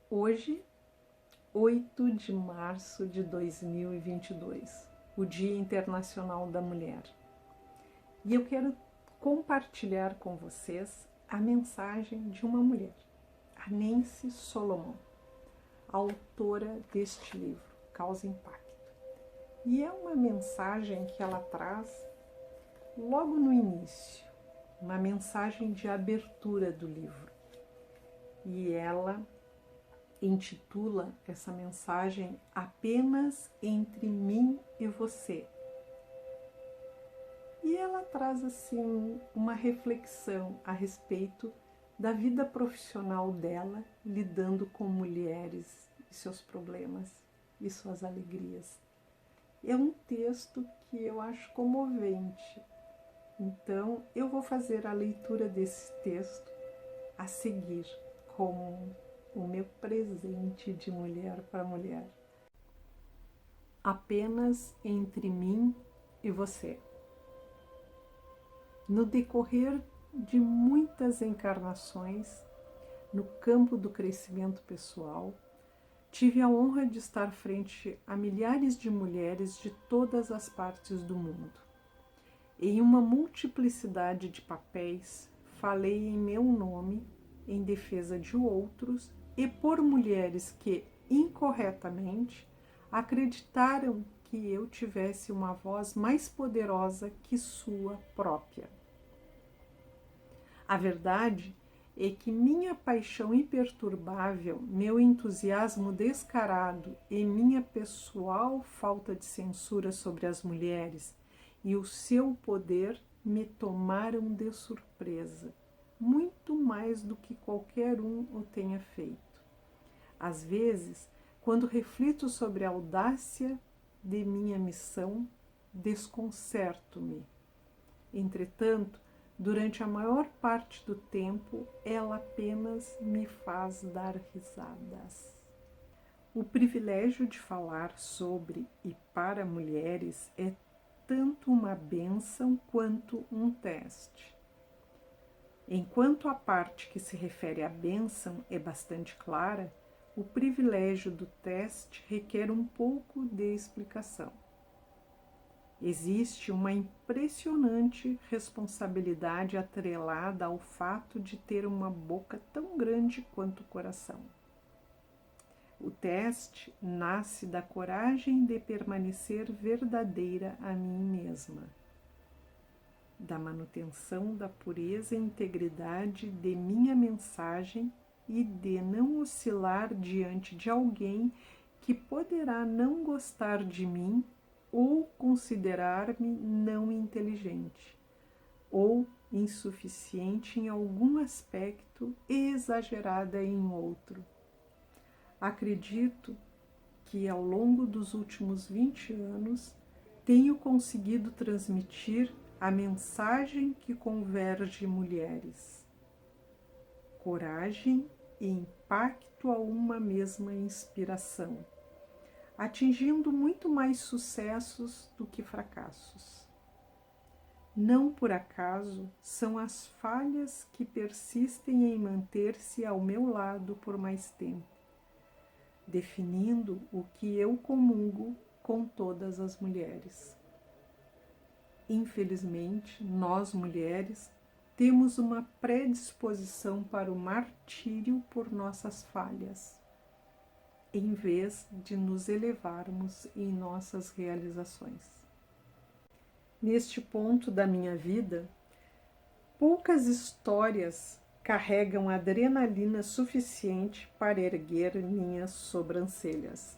Hoje, 8 de março de 2022, o Dia Internacional da Mulher. E eu quero compartilhar com vocês a mensagem de uma mulher, a Nancy Solomon, autora deste livro, Causa e Impacto. E é uma mensagem que ela traz logo no início, uma mensagem de abertura do livro. E ela intitula essa mensagem Apenas Entre Mim e Você. E ela traz assim uma reflexão a respeito da vida profissional dela, lidando com mulheres e seus problemas e suas alegrias. É um texto que eu acho comovente. Então, eu vou fazer a leitura desse texto a seguir como o meu presente de mulher para mulher. Apenas entre mim e você. No decorrer de muitas encarnações, no campo do crescimento pessoal, tive a honra de estar frente a milhares de mulheres de todas as partes do mundo. Em uma multiplicidade de papéis, falei em meu nome, em defesa de outros e por mulheres que, incorretamente, acreditaram que eu tivesse uma voz mais poderosa que sua própria. A verdade é que minha paixão imperturbável, meu entusiasmo descarado e minha pessoal falta de censura sobre as mulheres e o seu poder me tomaram de surpresa, muito mais do que qualquer um o tenha feito. Às vezes, quando reflito sobre a audácia de minha missão, desconcerto-me. Entretanto, durante a maior parte do tempo, ela apenas me faz dar risadas. O privilégio de falar sobre e para mulheres é tanto uma bênção quanto um teste. Enquanto a parte que se refere à bênção é bastante clara, o privilégio do teste requer um pouco de explicação. Existe uma impressionante responsabilidade atrelada ao fato de ter uma boca tão grande quanto o coração. O teste nasce da coragem de permanecer verdadeira a mim mesma, da manutenção da pureza e integridade de minha mensagem e de não oscilar diante de alguém que poderá não gostar de mim ou considerar-me não inteligente, ou insuficiente em algum aspecto e exagerada em outro. Acredito que ao longo dos últimos 20 anos tenho conseguido transmitir a mensagem que converge mulheres. Coragem e impacto a uma mesma inspiração, atingindo muito mais sucessos do que fracassos. Não por acaso são as falhas que persistem em manter-se ao meu lado por mais tempo, definindo o que eu comungo com todas as mulheres. Infelizmente, nós mulheres temos uma predisposição para o martírio por nossas falhas, em vez de nos elevarmos em nossas realizações. Neste ponto da minha vida, poucas histórias carregam adrenalina suficiente para erguer minhas sobrancelhas.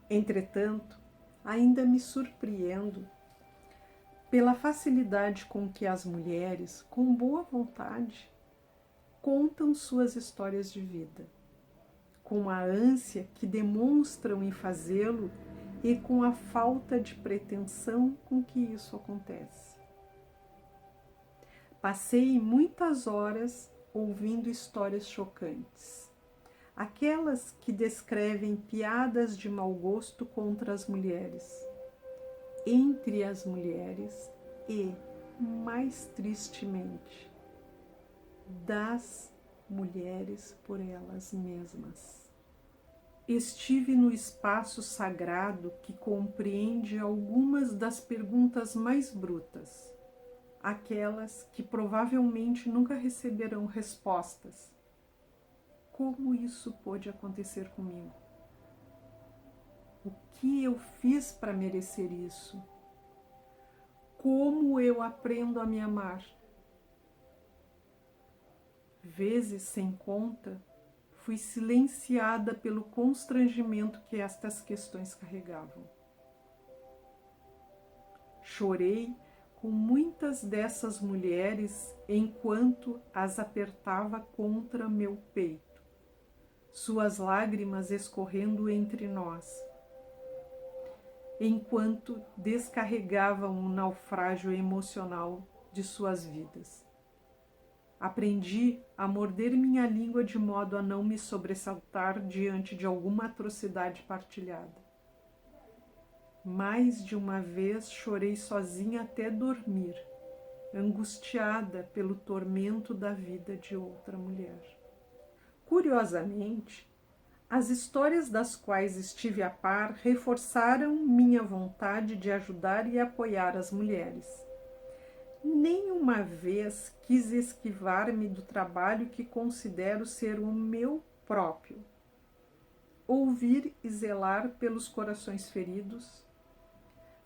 Entretanto, ainda me surpreendo pela facilidade com que as mulheres, com boa vontade, contam suas histórias de vida, com a ânsia que demonstram em fazê-lo e com a falta de pretensão com que isso acontece. Passei muitas horas ouvindo histórias chocantes, aquelas que descrevem piadas de mau gosto contra as mulheres, entre as mulheres e, mais tristemente, das mulheres por elas mesmas. Estive no espaço sagrado que compreende algumas das perguntas mais brutas, aquelas que provavelmente nunca receberão respostas. Como isso pôde acontecer comigo? O que eu fiz para merecer isso? Como eu aprendo a me amar? Vezes sem conta, fui silenciada pelo constrangimento que estas questões carregavam. Chorei com muitas dessas mulheres enquanto as apertava contra meu peito, suas lágrimas escorrendo entre nós, enquanto descarregavam o naufrágio emocional de suas vidas. Aprendi a morder minha língua de modo a não me sobressaltar diante de alguma atrocidade partilhada. Mais de uma vez chorei sozinha até dormir, angustiada pelo tormento da vida de outra mulher. Curiosamente, as histórias das quais estive a par reforçaram minha vontade de ajudar e apoiar as mulheres. Nenhuma vez quis esquivar-me do trabalho que considero ser o meu próprio. Ouvir e zelar pelos corações feridos,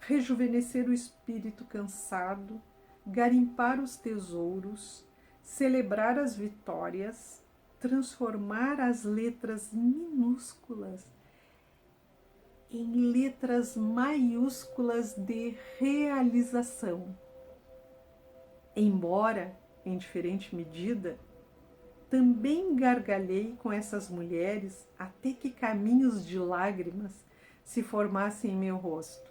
rejuvenescer o espírito cansado, garimpar os tesouros, celebrar as vitórias, transformar as letras minúsculas em letras maiúsculas de realização. Embora, em diferente medida, também gargalhei com essas mulheres até que caminhos de lágrimas se formassem em meu rosto.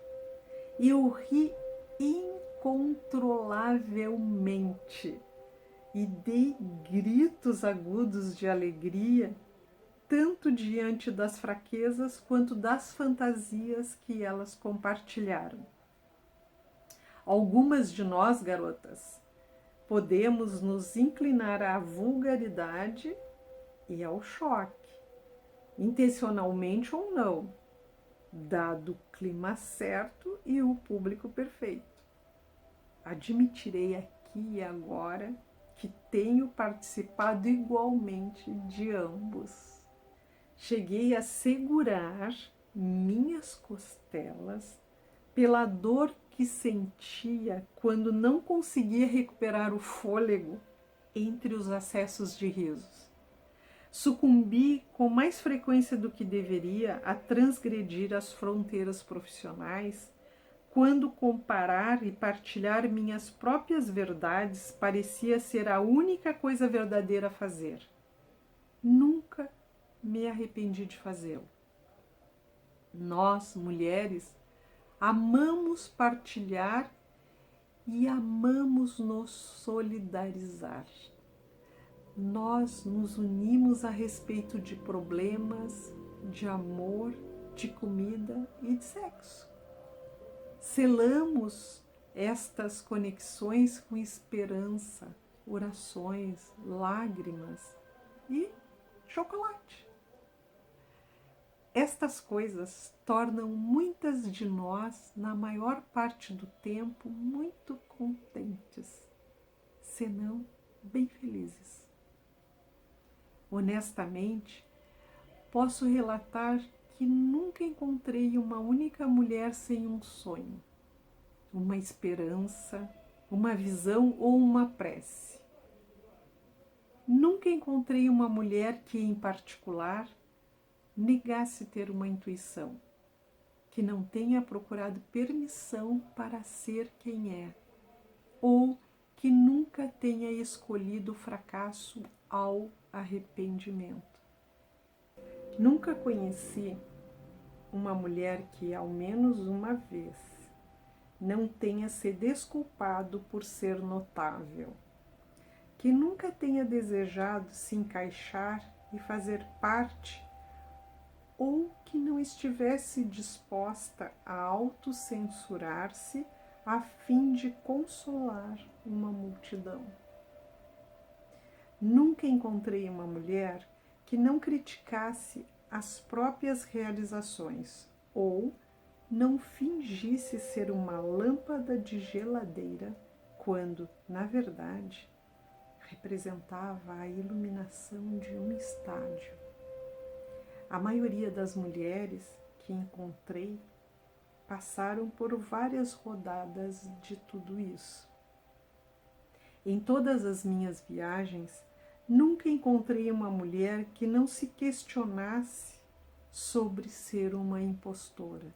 E eu ri incontrolavelmente e dei gritos agudos de alegria, tanto diante das fraquezas quanto das fantasias que elas compartilharam. Algumas de nós, garotas, podemos nos inclinar à vulgaridade e ao choque, intencionalmente ou não, dado o clima certo e o público perfeito. Admitirei aqui e agora que tenho participado igualmente de ambos. Cheguei a segurar minhas costelas pela dor que sentia quando não conseguia recuperar o fôlego entre os acessos de risos. Sucumbi com mais frequência do que deveria a transgredir as fronteiras profissionais, quando comparar e partilhar minhas próprias verdades parecia ser a única coisa verdadeira a fazer. Nunca me arrependi de fazê-lo. Nós, mulheres, amamos partilhar e amamos nos solidarizar. Nós nos unimos a respeito de problemas, de amor, de comida e de sexo. Selamos estas conexões com esperança, orações, lágrimas e chocolate. Estas coisas tornam muitas de nós, na maior parte do tempo, muito contentes, senão bem felizes. Honestamente, posso relatar que nunca encontrei uma única mulher sem um sonho, uma esperança, uma visão ou uma prece. Nunca encontrei uma mulher que, em particular, negasse ter uma intuição, que não tenha procurado permissão para ser quem é, ou que nunca tenha escolhido o fracasso ao arrependimento. Nunca conheci uma mulher que, ao menos uma vez, não tenha se desculpado por ser notável, que nunca tenha desejado se encaixar e fazer parte, ou que não estivesse disposta a autocensurar-se a fim de consolar uma multidão. Nunca encontrei uma mulher que não criticasse as próprias realizações ou não fingisse ser uma lâmpada de geladeira quando, na verdade, representava a iluminação de um estádio. A maioria das mulheres que encontrei passaram por várias rodadas de tudo isso. Em todas as minhas viagens, nunca encontrei uma mulher que não se questionasse sobre ser uma impostora,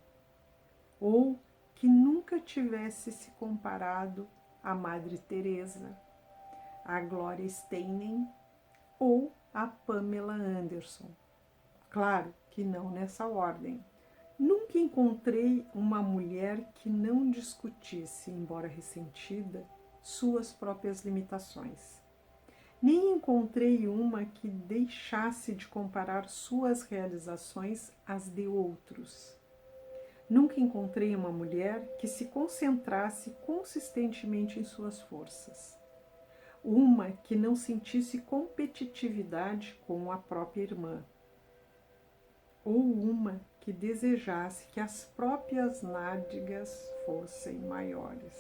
ou que nunca tivesse se comparado à Madre Teresa, à Gloria Steinem ou à Pamela Anderson. Claro que não nessa ordem. Nunca encontrei uma mulher que não discutisse, embora ressentida, suas próprias limitações. Nem encontrei uma que deixasse de comparar suas realizações às de outros. Nunca encontrei uma mulher que se concentrasse consistentemente em suas forças. Uma que não sentisse competitividade com a própria irmã. Ou uma que desejasse que as próprias nádegas fossem maiores.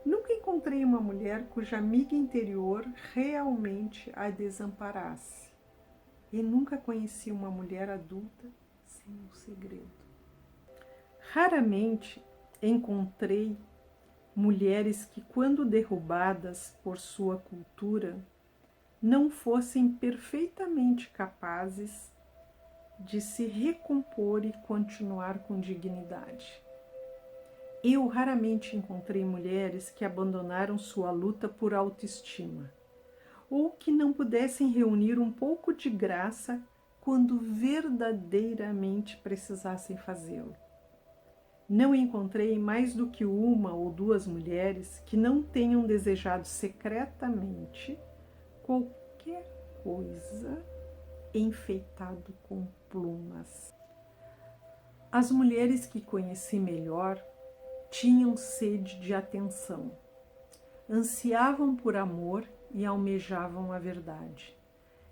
Nunca encontrei uma mulher cuja amiga interior realmente a desamparasse. E nunca conheci uma mulher adulta sem um segredo. Raramente encontrei mulheres que, quando derrubadas por sua cultura, não fossem perfeitamente capazes de se recompor e continuar com dignidade. Eu raramente encontrei mulheres que abandonaram sua luta por autoestima, ou que não pudessem reunir um pouco de graça quando verdadeiramente precisassem fazê-lo. Não encontrei mais do que uma ou duas mulheres que não tenham desejado secretamente qualquer coisa enfeitado com plumas. As mulheres que conheci melhor tinham sede de atenção, ansiavam por amor e almejavam a verdade.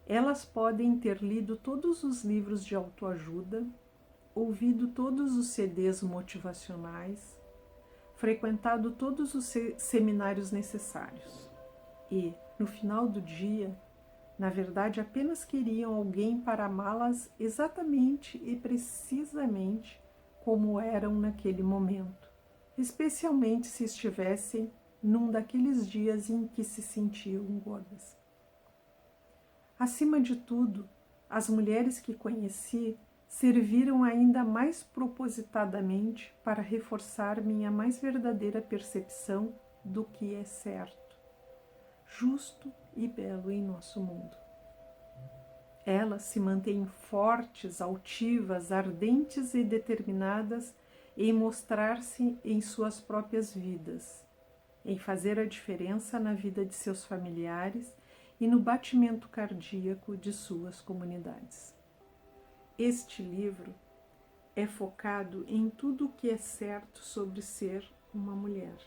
Elas podem ter lido todos os livros de autoajuda, ouvido todos os CDs motivacionais, frequentado todos os seminários necessários e, no final do dia, na verdade, apenas queriam alguém para amá-las exatamente e precisamente como eram naquele momento, especialmente se estivessem num daqueles dias em que se sentiam gordas. Acima de tudo, as mulheres que conheci serviram ainda mais propositadamente para reforçar minha mais verdadeira percepção do que é certo, justo e belo em nosso mundo. Elas se mantêm fortes, altivas, ardentes e determinadas em mostrar-se em suas próprias vidas, em fazer a diferença na vida de seus familiares e no batimento cardíaco de suas comunidades. Este livro é focado em tudo o que é certo sobre ser uma mulher.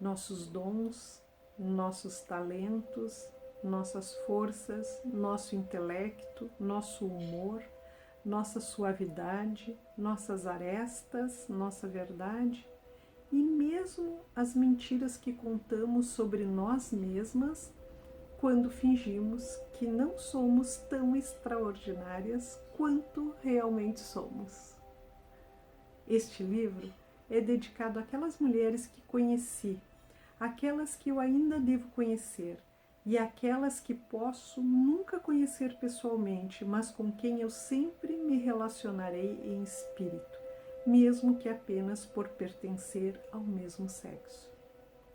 Nossos dons, nossos talentos, nossas forças, nosso intelecto, nosso humor, nossa suavidade, nossas arestas, nossa verdade e mesmo as mentiras que contamos sobre nós mesmas quando fingimos que não somos tão extraordinárias quanto realmente somos. Este livro é dedicado àquelas mulheres que conheci, aquelas que eu ainda devo conhecer e aquelas que posso nunca conhecer pessoalmente, mas com quem eu sempre me relacionarei em espírito, mesmo que apenas por pertencer ao mesmo sexo.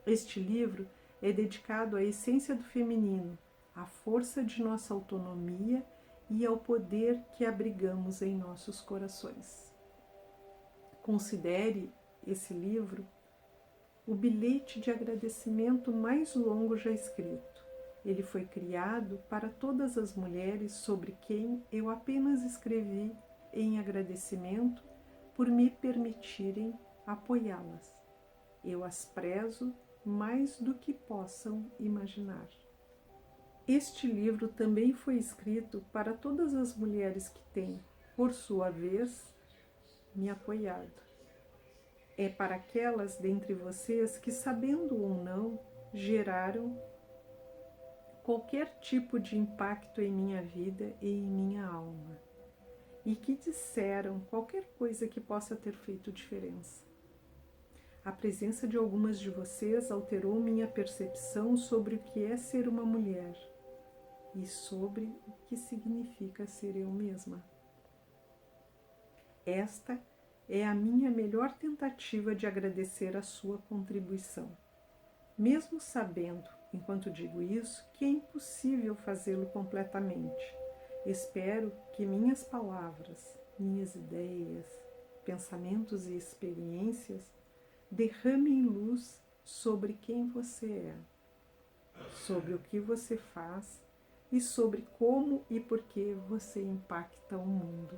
Este livro é dedicado à essência do feminino, à força de nossa autonomia e ao poder que abrigamos em nossos corações. Considere esse livro o bilhete de agradecimento mais longo já escrito. Ele foi criado para todas as mulheres sobre quem eu apenas escrevi em agradecimento por me permitirem apoiá-las. Eu as prezo mais do que possam imaginar. Este livro também foi escrito para todas as mulheres que têm, por sua vez, me apoiado. É para aquelas dentre vocês que, sabendo ou não, geraram qualquer tipo de impacto em minha vida e em minha alma, e que disseram qualquer coisa que possa ter feito diferença. A presença de algumas de vocês alterou minha percepção sobre o que é ser uma mulher e sobre o que significa ser eu mesma. Esta é a minha melhor tentativa de agradecer a sua contribuição, mesmo sabendo, enquanto digo isso, que é impossível fazê-lo completamente. Espero que minhas palavras, minhas ideias, pensamentos e experiências derramem luz sobre quem você é, sobre o que você faz e sobre como e por que você impacta o mundo.